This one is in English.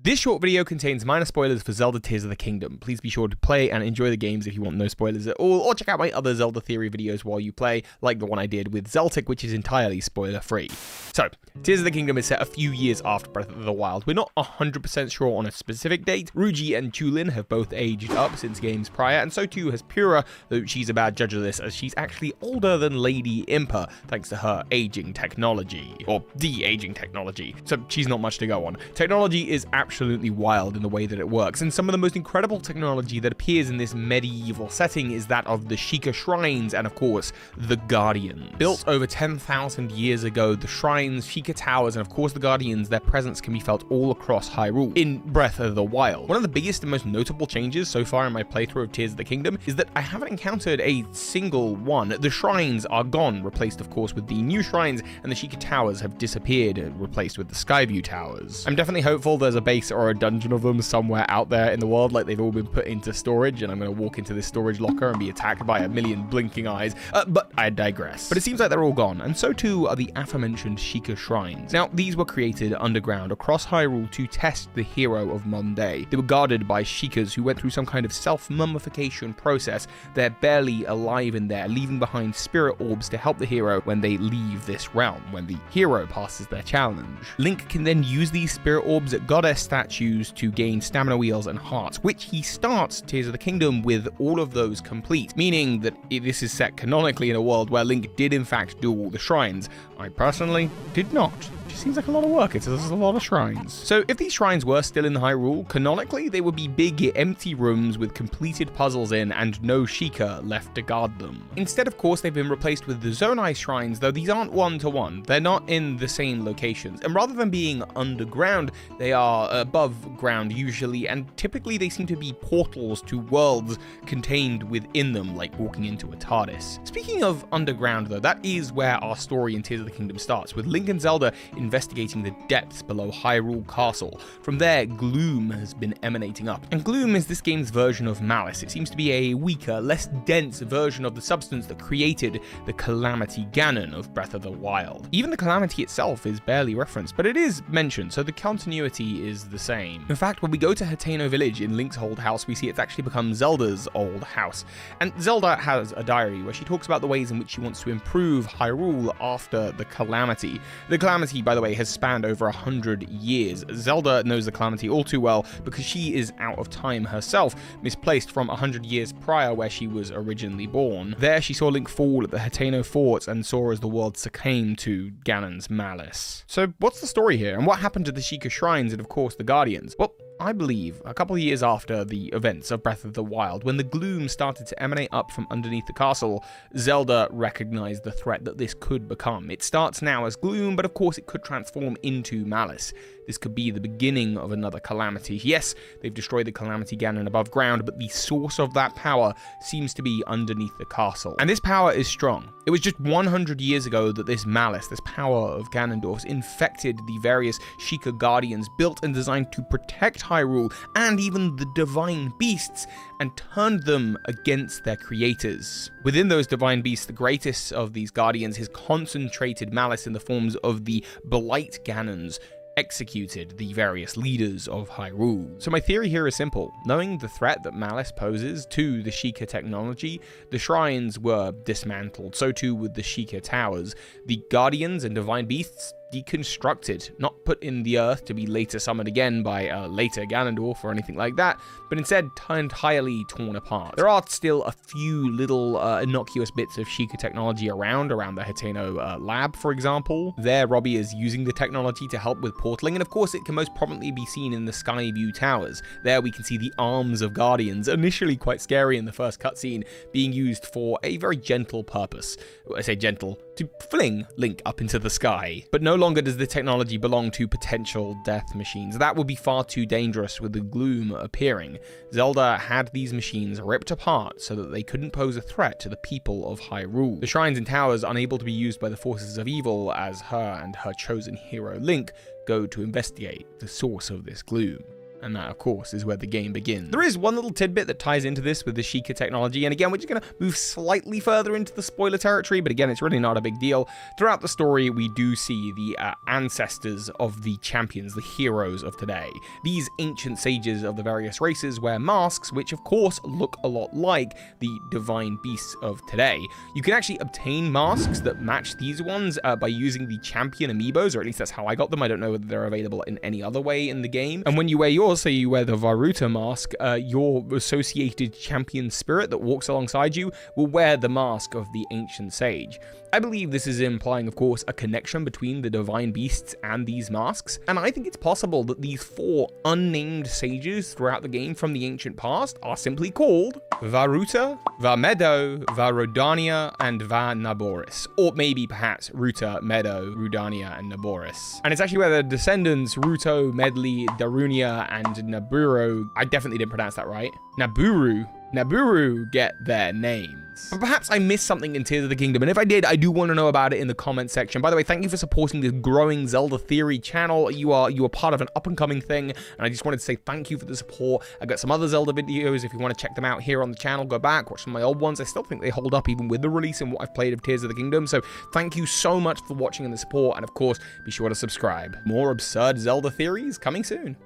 This short video contains minor spoilers for Zelda Tears of the Kingdom. Please be sure to play and enjoy the games if you want no spoilers at all, or check out my other Zelda Theory videos while you play, like the one I did with Zeltic, which is entirely spoiler-free. So, Tears of the Kingdom is set a few years after Breath of the Wild. We're not 100% sure on a specific date. Ruji and Chulin have both aged up since games prior, and so too has Pura, though she's a bad judge of this as she's actually older than Lady Impa, thanks to her aging technology, or de-aging technology, so she's not much to go on. Technology is absolutely wild in the way that it works, and some of the most incredible technology that appears in this medieval setting is that of the Sheikah Shrines and, of course, the Guardians. Built over 10,000 years ago, the Shrines, Sheikah Towers, and of course the Guardians, their presence can be felt all across Hyrule in Breath of the Wild. One of the biggest and most notable changes so far in my playthrough of Tears of the Kingdom is that I haven't encountered a single one. The shrines are gone, replaced of course with the new shrines, and the Sheikah Towers have disappeared, replaced with the Skyview Towers. I'm definitely hopeful there's a base or a dungeon of them somewhere out there in the world, like they've all been put into storage, and I'm going to walk into this storage locker and be attacked by a million blinking eyes, but I digress. But it seems like they're all gone, and so too are the aforementioned Sheikah Shrines. Now, these were created underground across Hyrule to test the hero of modern day. They were guarded by Sheikahs who went through some kind of self-mummification process. They're barely alive in there, leaving behind spirit orbs to help the hero when they leave this realm, when the hero passes their challenge. Link can then use these spirit orbs at goddess statues to gain stamina wheels and hearts, which he starts Tears of the Kingdom with all of those complete, meaning that this is set canonically in a world where Link did in fact do all the shrines. I personally did not. It seems like a lot of work. There's a lot of shrines. So if these shrines were still in Hyrule, canonically they would be big empty rooms with completed puzzles in and no Sheikah left to guard them. Instead, of course, they've been replaced with the Zonai shrines, though these aren't one-to-one. They're not in the same locations, and rather than being underground, they are above ground usually, and typically they seem to be portals to worlds contained within them, like walking into a TARDIS. Speaking of underground though, that is where our story in Tears of the Kingdom starts, with Link and Zelda investigating the depths below Hyrule Castle. From there, gloom has been emanating up. And gloom is this game's version of malice. It seems to be a weaker, less dense version of the substance that created the Calamity Ganon of Breath of the Wild. Even the Calamity itself is barely referenced, but it is mentioned, so the continuity is the same. In fact, when we go to Hateno Village in Link's old house, we see it's actually become Zelda's old house. And Zelda has a diary where she talks about the ways in which she wants to improve Hyrule after the Calamity. The Calamity, by the way, has spanned over 100 years. Zelda knows the Calamity all too well because she is out of time herself, misplaced from 100 years prior where she was originally born. There she saw Link fall at the Hateno Fort and saw as the world succumbed to Ganon's malice. So what's the story here, and what happened to the Sheikah Shrines and of course the Guardians? Well, I believe a couple of years after the events of Breath of the Wild, when the gloom started to emanate up from underneath the castle, Zelda recognized the threat that this could become. It starts now as gloom, but of course it could transform into malice. This could be the beginning of another calamity. Yes, they've destroyed the Calamity Ganon above ground, but the source of that power seems to be underneath the castle. And this power is strong. It was just 100 years ago that this malice, this power of Ganondorf's, infected the various Sheikah Guardians built and designed to protect Hyrule and even the divine beasts, and turned them against their creators. Within those divine beasts, the greatest of these guardians, his concentrated malice in the forms of the Blight Ganons, executed the various leaders of Hyrule. So my theory here is simple. Knowing the threat that malice poses to the Sheikah technology, the shrines were dismantled, so too with the Sheikah Towers. The Guardians and Divine Beasts deconstructed, not put in the earth to be later summoned again by a later Ganondorf or anything like that, but instead entirely torn apart. There are still a few little innocuous bits of Sheikah technology around the Hateno lab, for example. There, Robbie is using the technology to help with portaling, and of course it can most prominently be seen in the Skyview Towers. There we can see the arms of Guardians, initially quite scary in the first cutscene, being used for a very gentle purpose. I say gentle, to fling Link up into the sky. But no longer does the technology belong to potential death machines. That would be far too dangerous with the gloom appearing. Zelda had these machines ripped apart so that they couldn't pose a threat to the people of Hyrule. The shrines and towers, unable to be used by the forces of evil, as her and her chosen hero Link go to investigate the source of this gloom. And that, of course, is where the game begins. There is one little tidbit that ties into this with the Sheikah technology, and again, we're just going to move slightly further into the spoiler territory, but again, it's really not a big deal. Throughout the story, we do see the ancestors of the champions, the heroes of today. These ancient sages of the various races wear masks, which of course look a lot like the divine beasts of today. You can actually obtain masks that match these ones by using the champion amiibos, or at least that's how I got them. I don't know whether they're available in any other way in the game. And when you wear yours, say you wear the Varuta mask, your associated champion spirit that walks alongside you will wear the mask of the ancient sage. I believe this is implying, of course, a connection between the divine beasts and these masks, and I think it's possible that these 4 unnamed sages throughout the game from the ancient past are simply called Varuta, Vamedo, Varodania, and Vanaboris, or maybe perhaps Ruta, Meadow, Rudania, and Naboris. And it's actually where the descendants Ruto, Medley, Darunia, and Naburo, I definitely didn't pronounce that right, Naburu get their names. But perhaps I missed something in Tears of the Kingdom, and if I did, I do want to know about it in the comment section. By the way, thank you for supporting the growing Zelda Theory channel. You are part of an up-and-coming thing, and I just wanted to say thank you for the support. I've got some other Zelda videos. If you want to check them out here on the channel, go back, watch some of my old ones. I still think they hold up even with the release and what I've played of Tears of the Kingdom. So thank you so much for watching and the support, and of course, be sure to subscribe. More absurd Zelda theories coming soon.